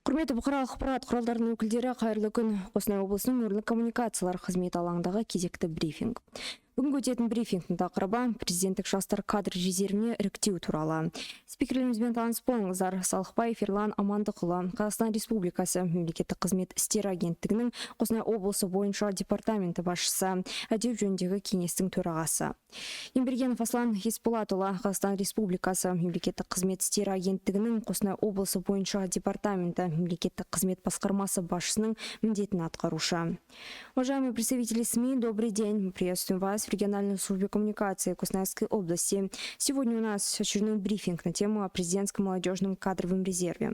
Құрметті бұқаралық ақпарат құралдарының өкілдері, қайырлы күн. Қостанай облысының өңірлік коммуникациялар қызметі алаңындағы кезекті брифинг. Бүгін өтетін брифингтің тақырыбы президенттік жастар кадр резервіне іріктеу туралы. Спикерлерімізбен таныс болыңыздар. Салықбаев Ерлан Амандықұлы, Қазақстан Республикасы мемлекеттік қызмет істері агенттігінің Қостанай облысы бойынша департаменті басшысы, әдеп жөніндегі кеңестің төрағасы. Ембергенов Аслан Есболатұлы, Қазақстан Республикасы мемлекеттік қызмет істері агенттігінің Қостанай облысы бойынша департаменті мемлекеттік қызмет басқармасы басшысының міндетін атқарушы. Уважаемые представители СМИ, добрый день. Мы приветствуем вас в региональной службе коммуникации Костанайской области. Сегодня у нас очередной брифинг на тему о президентском молодежном кадровом резерве.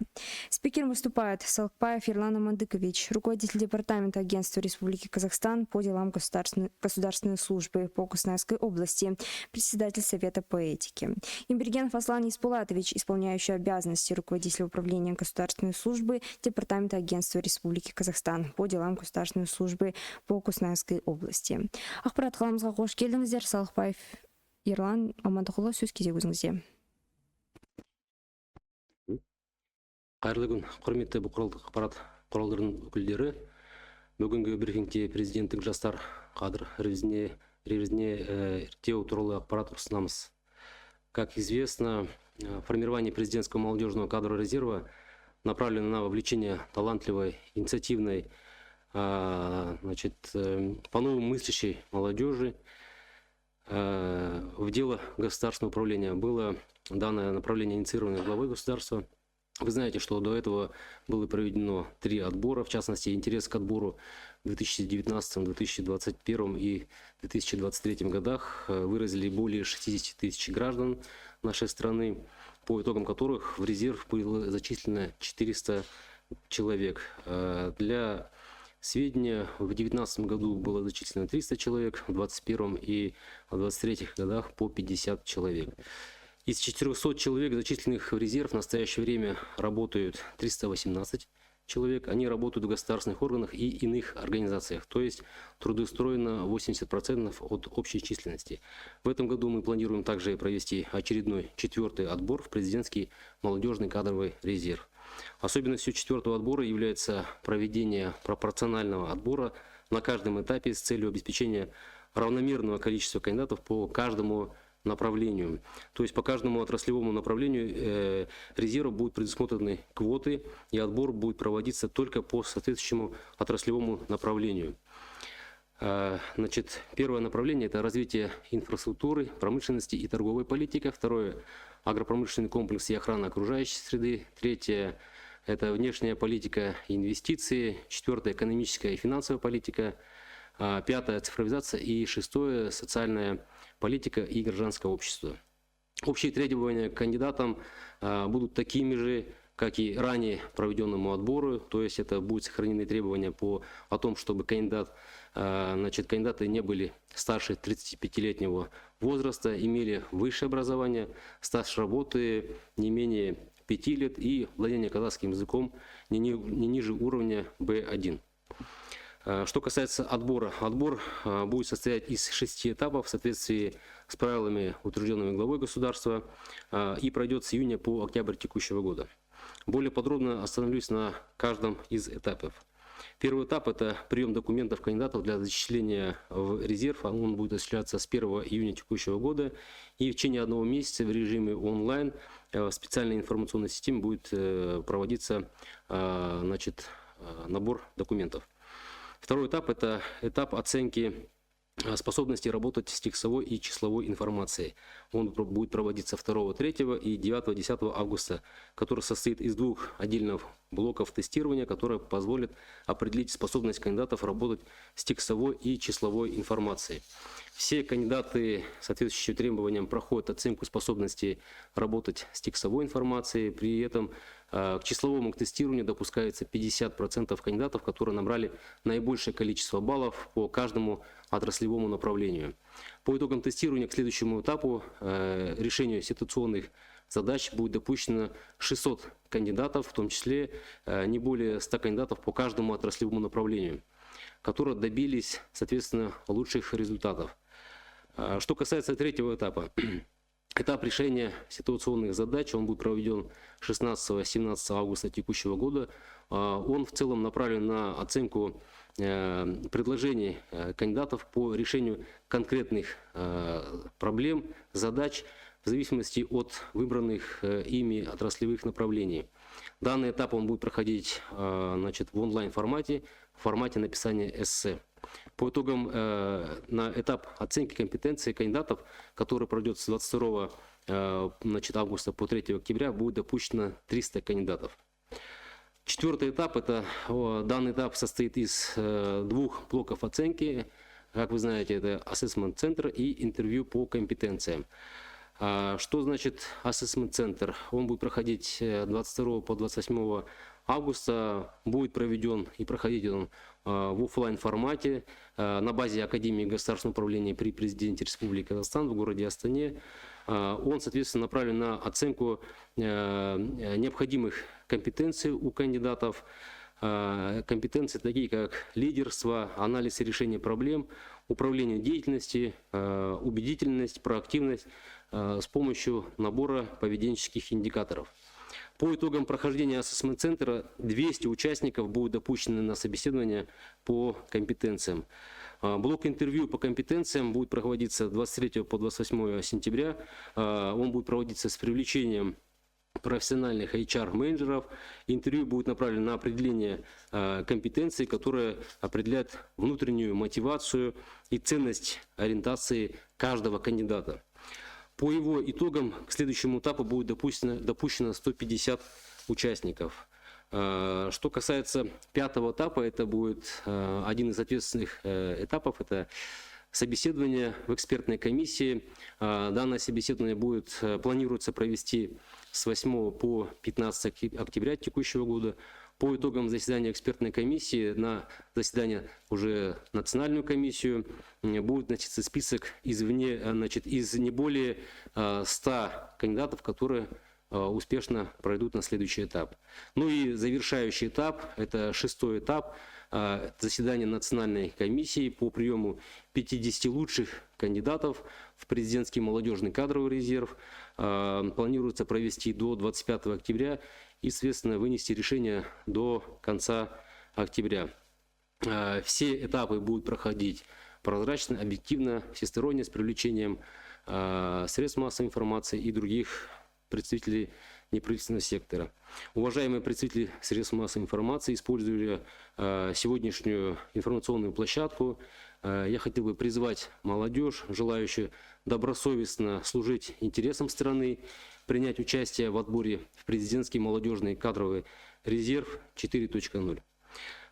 Спикером выступает Салықбаев Ерлан Амандыкович, руководитель департамента Агентства Республики Казахстан по делам государственной службы по Костанайской области, председатель Совета по этике. Ембергенов Аслан Есболатович, исполняющий обязанности руководителя управления государственной службы департамента Агентства Республики Казахстан по делам государственной службы по Костанайской области. Ақпарат қаламызға қош келдіңіздер. Салықбаев Ерлан Амандықұлы, сөз кезегі өзіңізде. Қайырлы күн, құрметті бұқаралық ақпарат құралдарының өкілдері. Бүгінгі брифингте президенттік жастар кадр резервіне іріктеу туралы ақпарат ұсынамыз. Как известно, формирование президентского молодежного кадрового резерва направлено на вовлечение талантливой, инициативной, по-новому мыслящей молодежи в дело государственного управления. Было данное направление инициировано главой государства. Вы знаете, что до этого было проведено 3 отбора, в частности, интерес к отбору в 2019, 2021 и 2023 годах выразили более 60 тысяч граждан нашей страны, по итогам которых в резерв было зачислено 400 человек. Для сведения, в 2019 году было зачислено 300 человек, в 2021 и в 2023 годах по 50 человек. Из 400 человек, зачисленных в резерв, в настоящее время работают 318 человек. Они работают в государственных органах и иных организациях, то есть трудоустроено 80% от общей численности. В этом году мы планируем также провести очередной 4-й отбор в президентский молодежный кадровый резерв. Особенностью 4-го отбора является проведение пропорционального отбора на каждом этапе с целью обеспечения равномерного количества кандидатов по каждому направлению. То есть по каждому отраслевому направлению резерва будут предусмотрены квоты, и отбор будет проводиться только по соответствующему отраслевому направлению. Первое направление – это развитие инфраструктуры, промышленности и торговой политики. Второе – агропромышленный комплекс и охрана окружающей среды. Третье – это внешняя политика и инвестиции. Четвертое – экономическая и финансовая политика. Пятое – цифровизация. И шестое – социальная политика и гражданское общество. Общие требования к кандидатам будут такими же, как и ранее проведенному отбору, то есть это будут сохранены требования о том, чтобы кандидаты не были старше 35-летнего возраста, имели высшее образование, стаж работы не менее 5 лет и владение казахским языком не ниже уровня B1. Что касается отбора, отбор будет состоять из 6 этапов в соответствии с правилами, утвержденными главой государства, и пройдет с июня по октябрь текущего года. Более подробно остановлюсь на каждом из этапов. Первый этап – это прием документов кандидатов для зачисления в резерв. Он будет осуществляться с 1 июня текущего года, и в течение 1 месяца в режиме онлайн в специальной информационной системе будет проводиться набор документов. Второй этап – это этап оценки способности работать с текстовой и числовой информацией. Он будет проводиться 2, 3 и 9, 10 августа, который состоит из 2 отдельных блоков тестирования, которые позволят определить способность кандидатов работать с текстовой и числовой информацией. Все кандидаты, соответствующие требованиям, проходят оценку способности работать с текстовой информацией. При этом к числовому тестированию допускается 50% кандидатов, которые набрали наибольшее количество баллов по каждому отраслевому направлению. По итогам тестирования к следующему этапу решению ситуационных задач будет допущено 600 кандидатов, в том числе не более 100 кандидатов по каждому отраслевому направлению, которые добились, соответственно, лучших результатов. Что касается 3-го этапа, Этап решения ситуационных задач, он будет проведен 16-17 августа текущего года. Он в целом направлен на оценку предложений кандидатов по решению конкретных проблем, задач в зависимости от выбранных ими отраслевых направлений. Данный этап он будет проходить значит, в онлайн-формате, в формате написания эссе. По итогам на этап оценки компетенции кандидатов, который пройдет с 22 значит, августа по 3 октября, будет допущено 300 кандидатов. Четвертый этап, данный этап состоит из двух блоков оценки. Как вы знаете, это Assessment Center и интервью по компетенциям. Что значит Assessment Center? Он будет проходить 22 по 28 августа, будет проведен и проходить он в офлайн формате на базе Академии государственного управления при президенте Республики Казахстан в городе Астане. Он, соответственно, направлен на оценку необходимых компетенций у кандидатов, компетенции такие как лидерство, анализ и решение проблем, управление деятельностью, убедительность, проактивность с помощью набора поведенческих индикаторов. По итогам прохождения ассессмент-центра 200 участников будут допущены на собеседование по компетенциям. Блок интервью по компетенциям будет проводиться 23 по 28 сентября. Он будет проводиться с привлечением профессиональных HR-менеджеров. Интервью будет направлено на определение компетенций, которые определяют внутреннюю мотивацию и ценность ориентации каждого кандидата. По его итогам к следующему этапу будет допущено 150 участников. Что касается пятого этапа, это будет один из ответственных этапов, это собеседование в экспертной комиссии. Данное собеседование планируется провести с 8 по 15 октября текущего года. По итогам заседания экспертной комиссии на заседание уже национальную комиссию будет значится список из не более 100 кандидатов, которые успешно пройдут на следующий этап. Ну и завершающий этап, это 6-й этап, заседание национальной комиссии по приему 50 лучших кандидатов в президентский молодежный кадровый резерв. Планируется провести до 25 октября и, соответственно, вынести решение до конца октября. Все этапы будут проходить прозрачно, объективно, всесторонне, с привлечением средств массовой информации и других представителей неправительственного сектора. Уважаемые представители средств массовой информации, используя сегодняшнюю информационную площадку, я хотел бы призвать молодежь, желающую добросовестно служить интересам страны, принять участие в отборе в президентский молодежный кадровый резерв 4.0.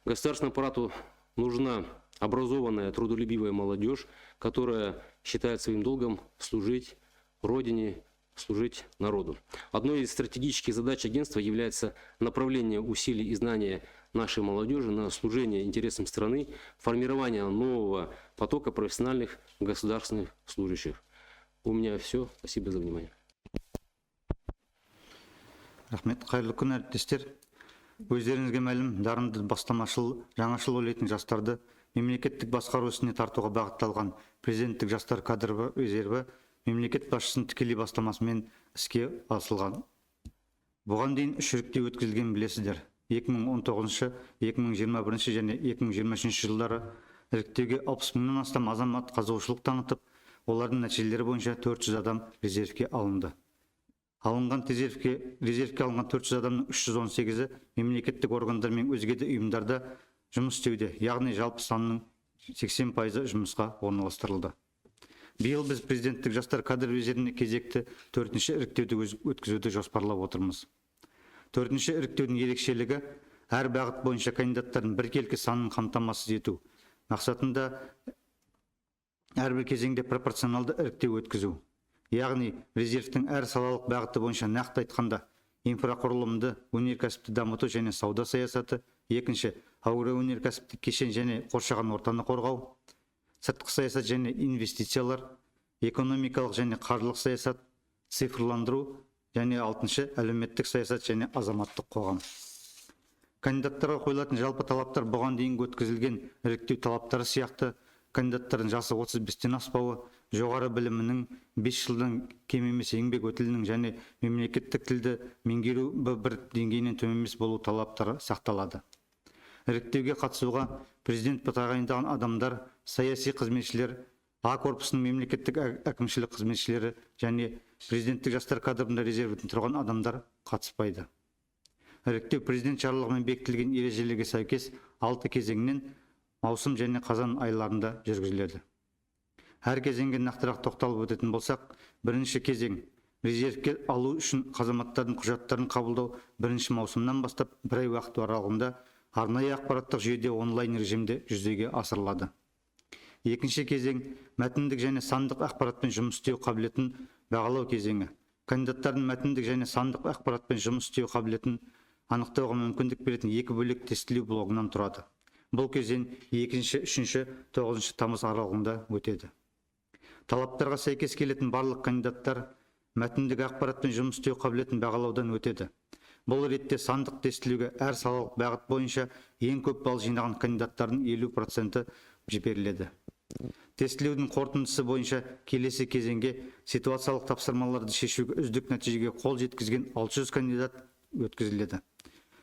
Государственному аппарату нужна образованная, трудолюбивая молодежь, которая считает своим долгом служить Родине, служить народу. Одной из стратегических задач агентства является направление усилий и знания нашей молодежи на служение интересам страны, формирование нового потока профессиональных государственных служащих. У меня все. Спасибо за внимание. Рахмет, қайырлы күн әріптестер. Өздеріңізге мәлім, дарынды бастамашыл, жаңашыл ойлайтын жастарды мемлекеттік басқару ісіне тартуға бағытталған президенттік жастар кадр резерві мемлекет басшысының тікелей бастамасымен іске асырылған. Бұған дейін 3 іріктеу өткізілген білесіздер. 2019, 2021 және 2023 жылдары іріктеуге 60 мыңнан астам азамат қызығушылық танытып, олардың нәтижелері бойынша 400 адам резервке алынды. Алынған резервке алынған 400 адамның 318-і мемлекеттік органдар мен өзге де ұйымдарда жұмыс істеуде, яғни жалпы санның 80% жұмысқа орналастырылды. Биыл біз президенттік жастар кадр резервіне кезекті 4-ші іріктеуді өткізуді жоспарлап отырмыз. 4-ші іріктеудің ерекшелігі әр бағыт бойынша кандидаттардың біркелкі санын қамтамасыз ету мақсатында әрбір кезеңде пропорционалды іріктеу өткізу. Яғни резервтің әр салалық бағыты бойынша нақты айтқанда инфрақұрылымды, өнеркәсіпті дамыту және сауда саясаты, екінші агроөнеркәсіптік кешен және қоршаған ортаны қорғау, сыртқы саясат және инвестициялар, экономикалық және қаржылық саясат, цифрландыру және алтыншы әлеуметтік саясат және азаматтық қоғам. Кандидаттарға қойылатын жалпы талаптар бұған дейін өткізілген іріктеу талаптары сияқты кандидаттардың жасы 35-тен аспауы, жоғары білімінің 5 жылдан кем емес еңбек өтілінің және мемлекеттік тілді меңгеру бір деңгейінен төмен емес болу талаптары сақталады. Іріктеуге қатысуға президент тағайындаған адамдар, саяси қызметшілер, А корпусының мемлекеттік әкімшілік қызметшілері және президенттік жастар кадрында резервтен тұрған адамдар қатыспайды. Іріктеу президент жарлығымен бекітілген ережелерге сәйкес 6 кезеңнен маусым және қазан айларында жүргізіледі. Әр кезеңге нақтырақ тоқталып өтетін болсақ, бірінші кезең резервке алу үшін азаматтардың құжаттарын қабылдау 1 маусымнан бастап 1 ай уақыт аралығында арнайы ақпараттық жүйеде онлайн режимде жүзеге асырылады. Екінші кезең мәтіндік және сандық ақпаратпен жұмыс істеу қабілетін бағалау кезеңі. Кандидаттардың мәтіндік және сандық ақпаратпен жұмыс істеу қабілетін анықтауға мүмкіндік беретін 2 бөлек тестілеу блогынан тұрады. Бұл кезең 2-3, 9 тамыз аралығында өтеді. Талаптарға сәйкес келетін барлық кандидаттар мәтіндік ақпаратпен жұмыс істеу қабілетін бағалаудан өтеді. Бұл ретте сандық тестілеуге әр салалық бағыт бойынша ең көп балл жинаған кандидаттардың 50% жіберіледі. Тестілеудің қорытындысы бойынша келесі кезеңге ситуациялық тапсырмаларды шешуге үздік нәтижеге қол жеткізген 600 кандидат өткізіледі.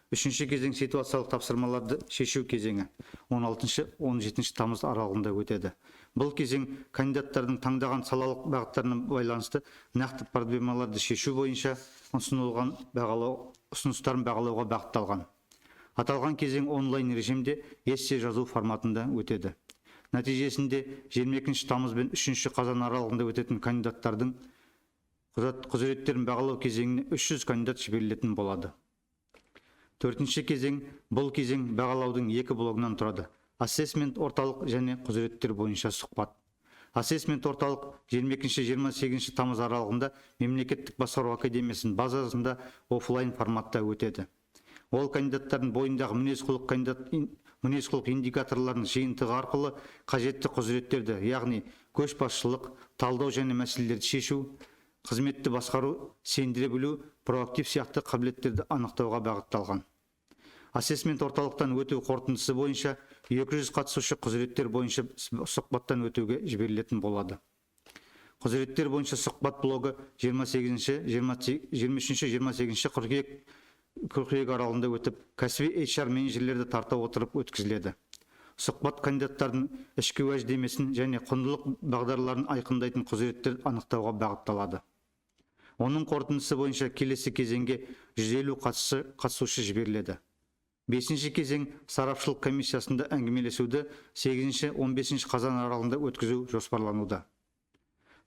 Үшінші кезең ситуациялық тапсырмаларды шешу кезеңі 16-17 тамыз аралығында өтеді. Бұл кезең кандидаттардың таңдаған салалық бағыттарына байланысты нақты проблемаларды шешу бойынша ұсынылған ұсыныстарын бағалауға бағытталған. Аталған кезең онлайн режимде эссе жазу форматында өтеді. Нәтижесінде 22 тамыз бен 3 қазан аралығында өтетін кандидаттардың құзыреттерін бағалау кезеңіне 300 кандидат жіберілетін болады. Төртінші кезең, бұл кезең бағалаудың 2 блогынан тұрады. Ассесмент орталық және құзыреттер бойынша сұхбат. Ассесмент орталық 22-28 тамыз аралығында мемлекеттік басқару академиясының базасында офлайн форматта өтеді. Ол кандидаттардың бойындағы мінез-құлық индикаторларының жиынтығы арқылы қажетті құзыреттерді, яғни көшбасшылық, талдау және мәселелерді шешу, қызметті басқару, сендіре білу, проактив сияқты қабілеттерді анықтауға бағытталған. Ассесмент орталықтан өту қорытындысы бойынша 200 қатысушы құзыреттер бойынша сұхбаттан өтуге жіберілетін болады. Құзыреттер бойынша сұхбат блогы 23-28 қыркүйек аралығында өтіп, кәсіби HR менеджерлерді тарта отырып өткізіледі. Сұхбат кандидаттардың ішкі уәждемесін және құндылық бағдарларын айқындайтын құзыреттер анықтауға бағытталады. Оның қорытындысы бойынша келесі кезеңге 150 қатысушы жіберіледі. 5-ші кезең сарапшылық комиссиясында әңгімелесуді 8-15 қазан аралығында өткізу жоспарлануда.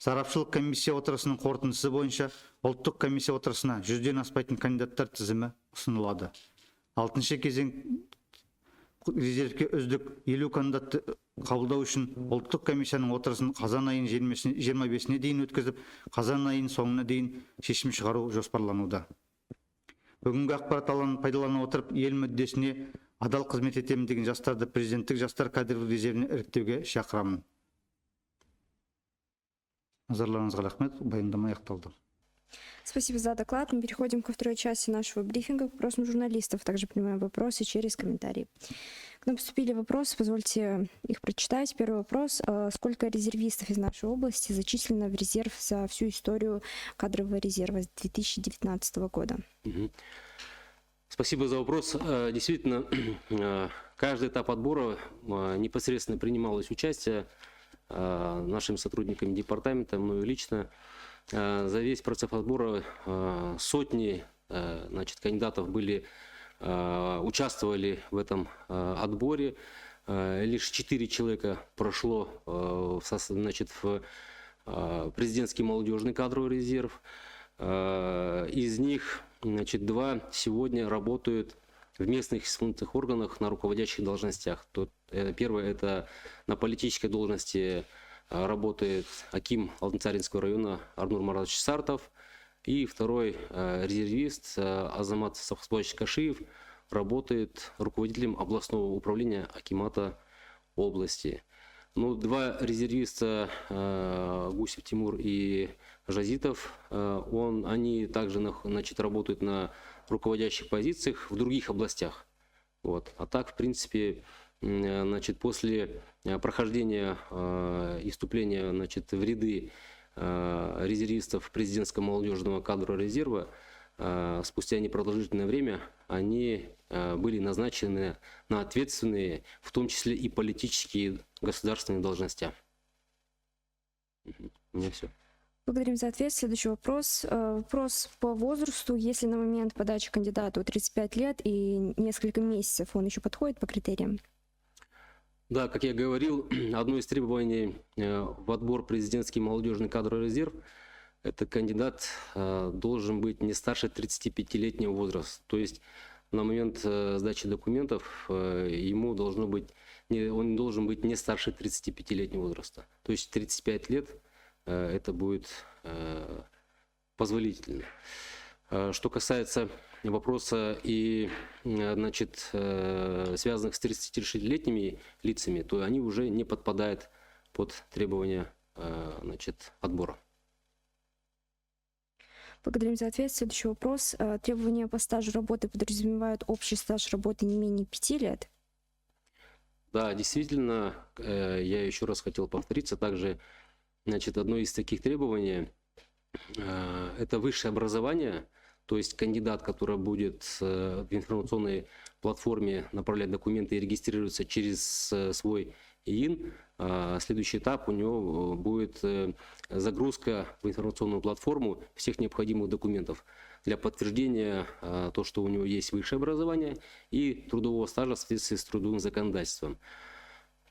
Сарапшылық комиссия отырысының қорытындысы бойынша ұлттық комиссия отырысына 100-ден аспайтын кандидаттар тізімі ұсынылады. 6-ші кезең резервке үздік 50 кандидатты қабылдау үшін ұлттық комиссияның отырысын қазан айының 25-не дейін өткізіп, қазан айының соңына дейін шешім шығару жоспарлануда. Бүгінгі ақпарат алаңын пайдалана отырып, ел мүддесіне адал қызмет етемін деген жастарды президенттік жастар кадрлық резервіне іріктеуге шақырамын. Назарларыңызға рахмет, баяндама аяқталды. Спасибо за доклад. Мы переходим ко второй части нашего брифинга, к вопросам журналистов. Также принимаем вопросы через комментарии. К нам поступили вопросы, позвольте их прочитать. Первый вопрос. Сколько резервистов из нашей области зачислено в резерв за всю историю кадрового резерва с 2019 года? Спасибо за вопрос. Действительно, каждый этап отбора непосредственно принималось участие нашими сотрудниками департамента, мною лично. За весь процесс отбора сотни кандидатов участвовали в этом отборе. Лишь 4 человека прошло в президентский молодежный кадровый резерв. Из них 2 сегодня работают в местных исполнительных органах на руководящих должностях. Первое — это на политической должности работает аким Алтынсаринского района Арнур Маратович Сартов. И второй резервист Азамат Сафасбович Кашиев работает руководителем областного управления акимата области. 2 резервиста, Гусев Тимур и Жазитов, они также работают на руководящих позициях в других областях. А так, в принципе, значит, после прохождения и вступления, значит, в ряды резервистов президентского молодежного кадрового резерва, спустя непродолжительное время они были назначены на ответственные, в том числе и политические государственные должности. У меня все. Благодарим за ответ. Следующий вопрос. Вопрос по возрасту. Если на момент подачи кандидату 35 лет и несколько месяцев, он еще подходит по критериям? Да, как я говорил, одно из требований в отбор президентский молодежный кадровый резерв – это кандидат должен быть не старше 35-летнего возраста. То есть на момент сдачи документов ему должно быть, он должен быть не старше 35-летнего возраста. То есть 35 лет это будет позволительно. Что касается вопроса и, значит, связанных с 36-летними лицами, то они уже не подпадают под требования, значит, отбора. Благодарим за ответ. Следующий вопрос. Требования по стажу работы подразумевают общий стаж работы не менее 5 лет? Да, действительно, я еще раз хотел повториться, также, значит, одно из таких требований это высшее образование, то есть кандидат, который будет в информационной платформе направлять документы и регистрироваться через свой ИИН, следующий этап у него будет загрузка в информационную платформу всех необходимых документов для подтверждения то, что у него есть высшее образование и трудового стажа в соответствии с трудовым законодательством.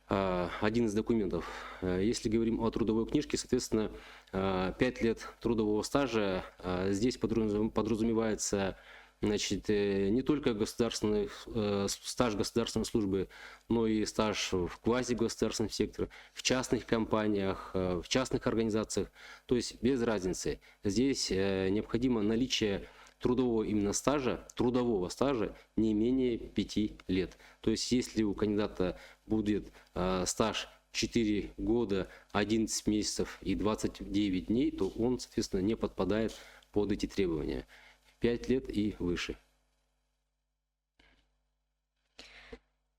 Один из документов. Если говорим о трудовой книжке, соответственно, 5 лет трудового стажа. Здесь подразумевается, значит, не только стаж государственной службы, но и стаж в квазигосударственном секторе, в частных компаниях, в частных организациях. То есть без разницы. Здесь необходимо наличие трудового именно стажа, трудового стажа не менее 5 лет. То есть если у кандидата будет стаж 4 года, 11 месяцев и 29 дней, то он, соответственно, не подпадает под эти требования. 5 лет и выше.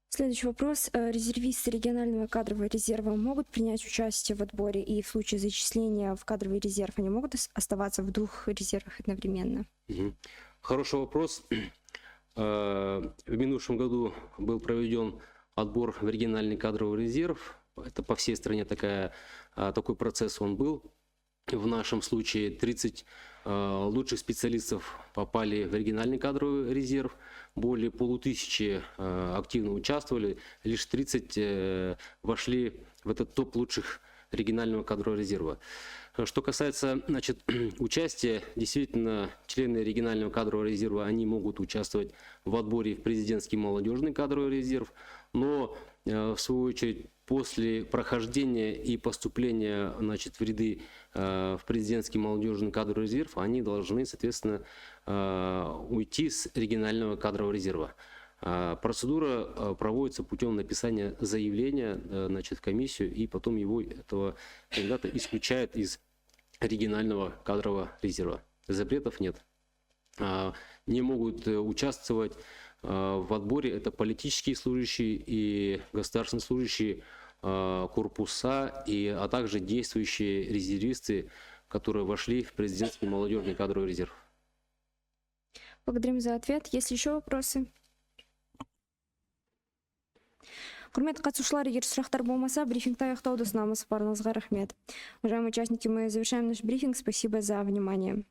Следующий вопрос. Резервисты регионального кадрового резерва могут принять участие в отборе, и в случае зачисления в кадровый резерв они могут оставаться в 2 резервах одновременно? Хороший вопрос. В минувшем году был проведен отбор в региональный кадровый резерв. Это по всей стране такой процесс он был. В нашем случае 30 лучших специалистов попали в региональный кадровый резерв. Более 500 активно участвовали. Лишь 30 вошли в этот топ лучших регионального кадрового резерва. Что касается, значит, участия, действительно, члены регионального кадрового резерва, они могут участвовать в отборе в президентский молодежный кадровый резерв, но, в свою очередь, после прохождения и поступления, значит, в ряды в президентский молодежный кадровый резерв, они должны, соответственно, уйти с регионального кадрового резерва. Процедура проводится путем написания заявления, значит, в комиссию, и потом этого кандидата исключают из регионального кадрового резерва. Запретов нет. Не могут участвовать в отборе это политические служащие и государственные служащие, корпуса, а также действующие резервисты, которые вошли в президентский молодежный кадровый резерв. Благодарим за ответ. Есть еще вопросы? Құрметті қатысушылар, егер сұрақтар болмаса, брифингті аяқтауды ұсынамыз. Барыңызға рахмет. Уважаемые участники, мы завершаем наш брифинг. Спасибо за внимание.